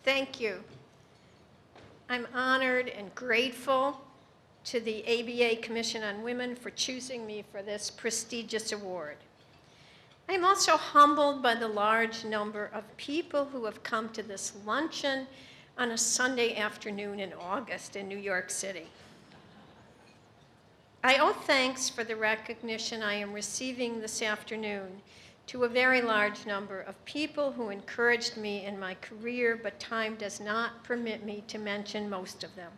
Thank you. I'm honored and grateful to the ABA Commission on Women for choosing me for this prestigious award. I am also humbled by the large number of people who have come to this luncheon on a Sunday afternoon in August in New York City. I owe thanks for the recognition I am receiving this afternoon to a very large number of people who encouraged me in my career, but time does not permit me to mention most of them.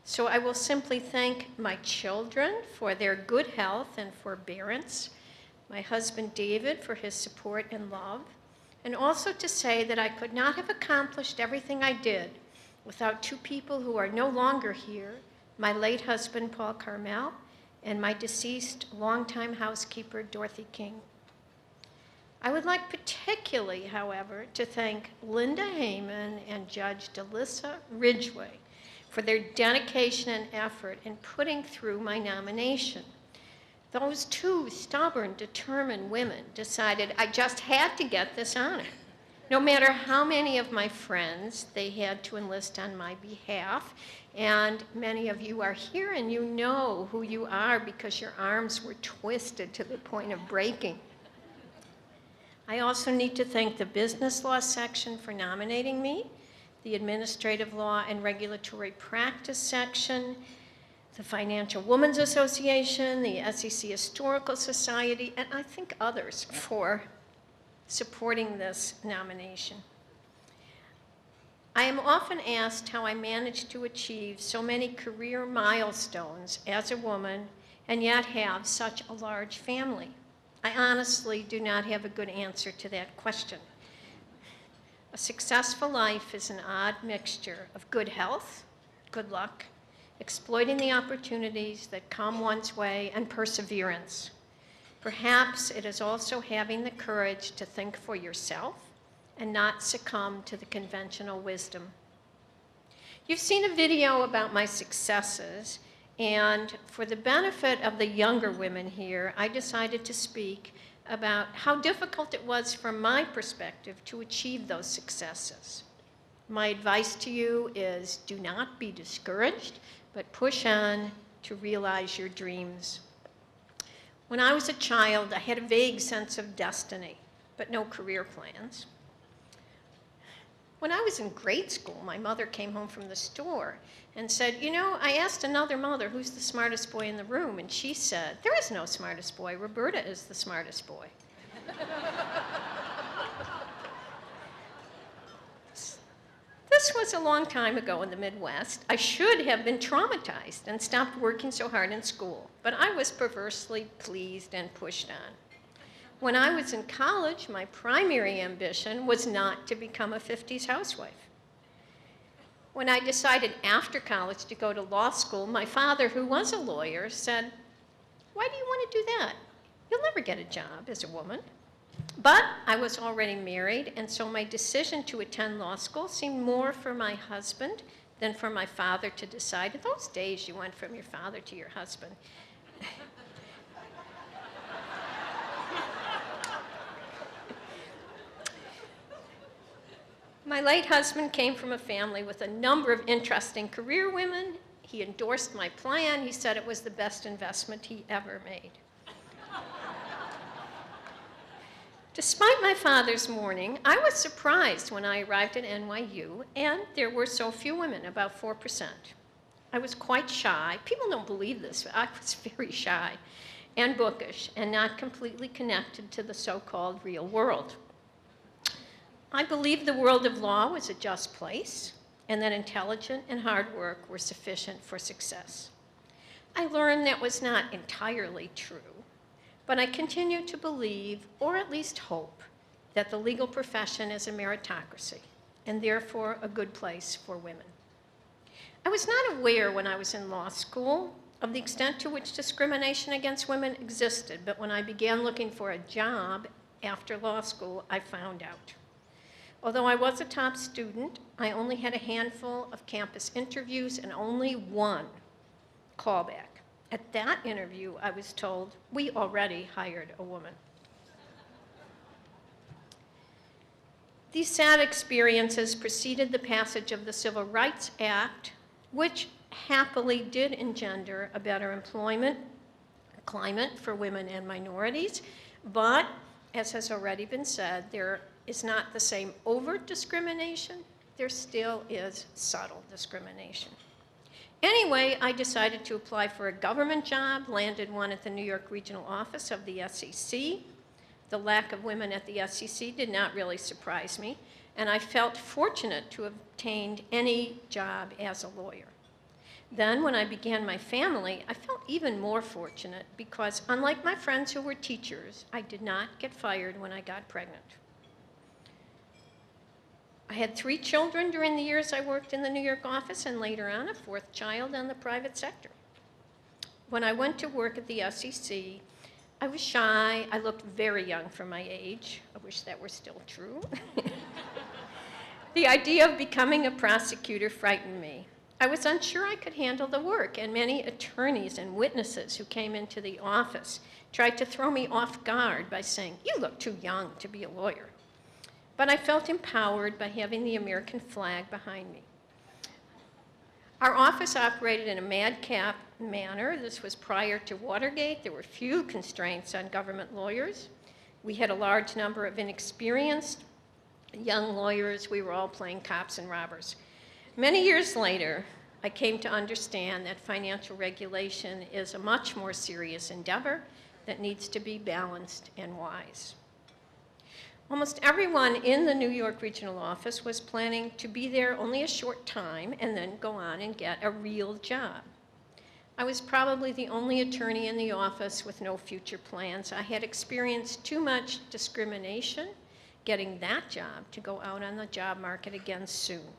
So I will simply thank my children for their good health and forbearance, my husband David for his support and love, and also to say that I could not have accomplished everything I did without two people who are no longer here, my late husband Paul Karmel and my deceased longtime housekeeper Dorothy King. I would like particularly, however, to thank Linda Heyman and Judge Delissa Ridgway for their dedication and effort in putting through my nomination. Those two stubborn, determined women decided I just had to get this honor, no matter how many of my friends they had to enlist on my behalf. And many of you are here and you know who you are because your arms were twisted to the point of breaking. I also need to thank the business law section for nominating me, the administrative law and regulatory practice section, the Financial Women's Association, the SEC Historical Society, and I think others for supporting this nomination. I am often asked how I managed to achieve so many career milestones as a woman and yet have such a large family. I honestly do not have a good answer to that question. A successful life is an odd mixture of good health, good luck, exploiting the opportunities that come one's way, and perseverance. Perhaps it is also having the courage to think for yourself and not succumb to the conventional wisdom. You've seen a video about my successes, and for the benefit of the younger women here, I decided to speak about how difficult it was from my perspective to achieve those successes. My advice to you is do not be discouraged, but push on to realize your dreams. When I was a child, I had a vague sense of destiny, but no career plans. When I was in grade school, my mother came home from the store and said, you know, I asked another mother, who's the smartest boy in the room? And she said, there is no smartest boy. Roberta is the smartest boy. This was a long time ago in the Midwest. I should have been traumatized and stopped working so hard in school, but I was perversely pleased and pushed on. When I was in college, my primary ambition was not to become a 50s housewife. When I decided after college to go to law school, my father, who was a lawyer, said, why do you want to do that? You'll never get a job as a woman. But I was already married, and so my decision to attend law school seemed more for my husband than for my father to decide. In those days, you went from your father to your husband. My late husband came from a family with a number of interesting career women. He endorsed my plan. He said it was the best investment he ever made. Despite my father's mourning, I was surprised when I arrived at NYU, and there were so few women, about 4%. I was quite shy. People don't believe this, but I was very shy and bookish and not completely connected to the so-called real world. I believed the world of law was a just place and that intelligence and hard work were sufficient for success. I learned that was not entirely true, but I continue to believe, or at least hope, that the legal profession is a meritocracy and therefore a good place for women. I was not aware when I was in law school of the extent to which discrimination against women existed, but when I began looking for a job after law school, I found out. Although I was a top student, I only had a handful of campus interviews and only one callback. At that interview, I was told, we already hired a woman. These sad experiences preceded the passage of the Civil Rights Act, which happily did engender a better employment climate for women and minorities, but as has already been said, there is not the same overt discrimination. There still is subtle discrimination. Anyway, I decided to apply for a government job, landed one at the New York Regional Office of the SEC. The lack of women at the SEC did not really surprise me, and I felt fortunate to have obtained any job as a lawyer. Then, when I began my family, I felt even more fortunate because, unlike my friends who were teachers, I did not get fired when I got pregnant. I had 3 children during the years I worked in the New York office, and later on, a 4th child in the private sector. When I went to work at the SEC, I was shy. I looked very young for my age. I wish that were still true. The idea of becoming a prosecutor frightened me. I was unsure I could handle the work, and many attorneys and witnesses who came into the office tried to throw me off guard by saying, "You look too young to be a lawyer." But I felt empowered by having the American flag behind me. Our office operated in a madcap manner. This was prior to Watergate. There were few constraints on government lawyers. We had a large number of inexperienced young lawyers. We were all playing cops and robbers. Many years later, I came to understand that financial regulation is a much more serious endeavor that needs to be balanced and wise. Almost everyone in the New York Regional Office was planning to be there only a short time and then go on and get a real job. I was probably the only attorney in the office with no future plans. I had experienced too much discrimination getting that job to go out on the job market again soon.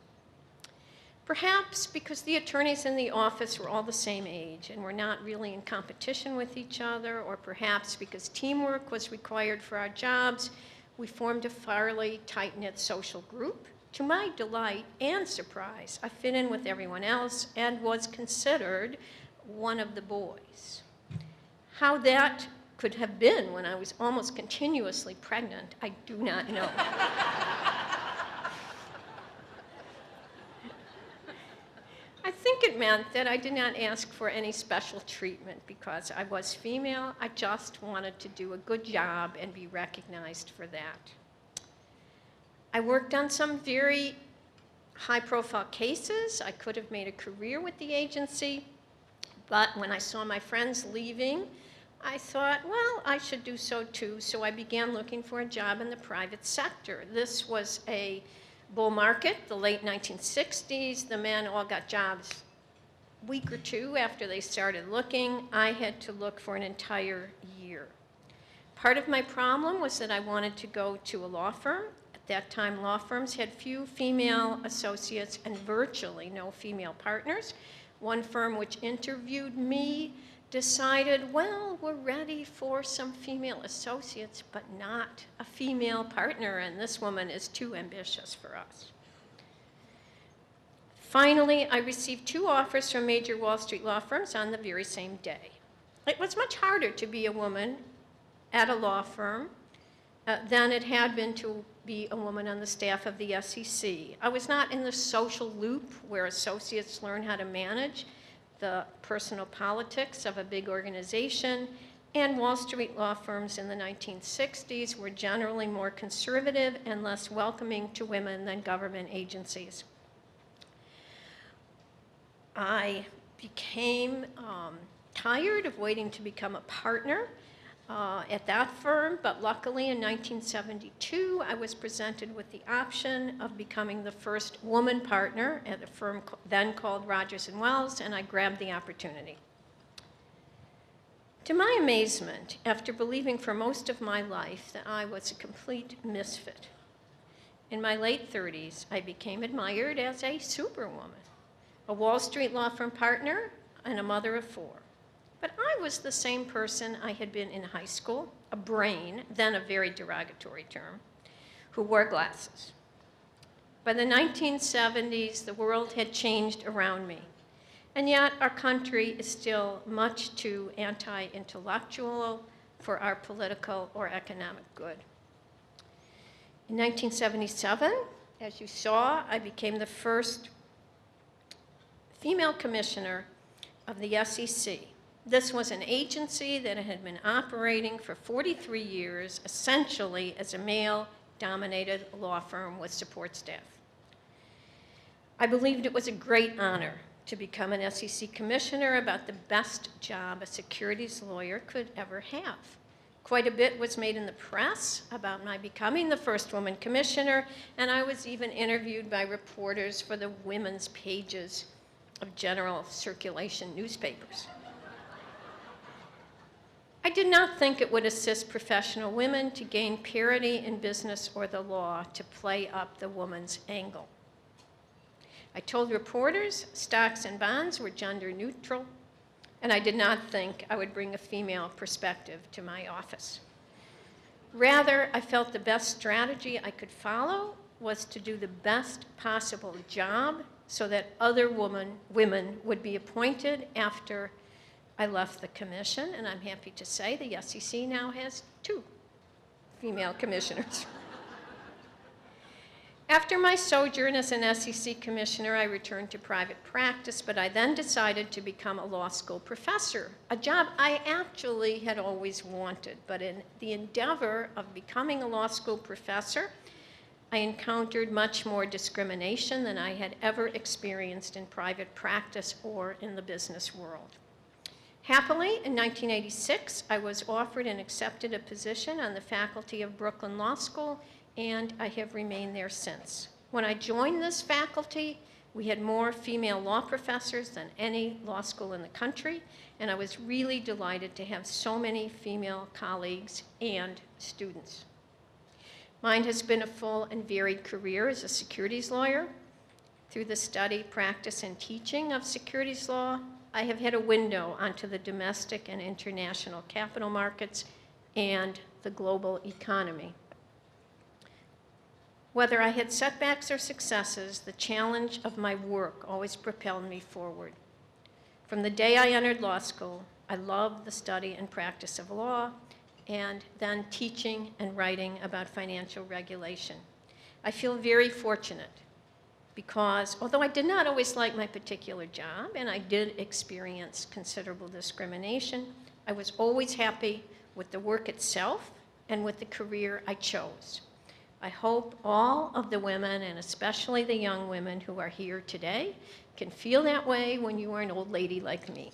Perhaps because the attorneys in the office were all the same age and were not really in competition with each other, or perhaps because teamwork was required for our jobs, we formed a fairly tight-knit social group. To my delight and surprise, I fit in with everyone else and was considered one of the boys. How that could have been when I was almost continuously pregnant, I do not know. I think it meant that I did not ask for any special treatment because I was female. I just wanted to do a good job and be recognized for that. I worked on some very high-profile cases. I could have made a career with the agency, but when I saw my friends leaving, I thought, well, I should do so too, so I began looking for a job in the private sector. This was a bull market, the late 1960s. The men all got jobs a week or two after they started looking. I had to look for an entire year. Part of my problem was that I wanted to go to a law firm. At that time, law firms had few female associates and virtually no female partners. One firm which interviewed me decided, well, we're ready for some female associates, but not a female partner, and this woman is too ambitious for us. Finally, I received 2 offers from major Wall Street law firms on the very same day. It was much harder to be a woman at a law firm than it had been to be a woman on the staff of the SEC. I was not in the social loop where associates learn how to manage the personal politics of a big organization, and Wall Street law firms in the 1960s were generally more conservative and less welcoming to women than government agencies. I became tired of waiting to become a partner at that firm, but luckily in 1972, I was presented with the option of becoming the first woman partner at a firm then called Rogers & Wells, and I grabbed the opportunity. To my amazement, after believing for most of my life that I was a complete misfit, in my late 30s, I became admired as a superwoman, a Wall Street law firm partner, and a mother of 4. But I was the same person I had been in high school, a brain, then a very derogatory term, who wore glasses. By the 1970s, the world had changed around me. And yet, our country is still much too anti-intellectual for our political or economic good. In 1977, as you saw, I became the first female commissioner of the SEC. This was an agency that had been operating for 43 years, essentially as a male-dominated law firm with support staff. I believed it was a great honor to become an SEC commissioner, about the best job a securities lawyer could ever have. Quite a bit was made in the press about my becoming the first woman commissioner, and I was even interviewed by reporters for the women's pages of general circulation newspapers. I did not think it would assist professional women to gain parity in business or the law to play up the woman's angle. I told reporters stocks and bonds were gender neutral, and I did not think I would bring a female perspective to my office. Rather, I felt the best strategy I could follow was to do the best possible job so that other women would be appointed after I left the commission, and I'm happy to say the SEC now has 2 female commissioners. After my sojourn as an SEC commissioner, I returned to private practice, but I then decided to become a law school professor, a job I actually had always wanted. But in the endeavor of becoming a law school professor, I encountered much more discrimination than I had ever experienced in private practice or in the business world. Happily, in 1986, I was offered and accepted a position on the faculty of Brooklyn Law School, and I have remained there since. When I joined this faculty, we had more female law professors than any law school in the country, and I was really delighted to have so many female colleagues and students. Mine has been a full and varied career as a securities lawyer. Through the study, practice, and teaching of securities law, I have had a window onto the domestic and international capital markets and the global economy. Whether I had setbacks or successes, the challenge of my work always propelled me forward. From the day I entered law school, I loved the study and practice of law, and then teaching and writing about financial regulation. I feel very fortunate because although I did not always like my particular job, and I did experience considerable discrimination, I was always happy with the work itself and with the career I chose. I hope all of the women, and especially the young women who are here today, can feel that way when you are an old lady like me.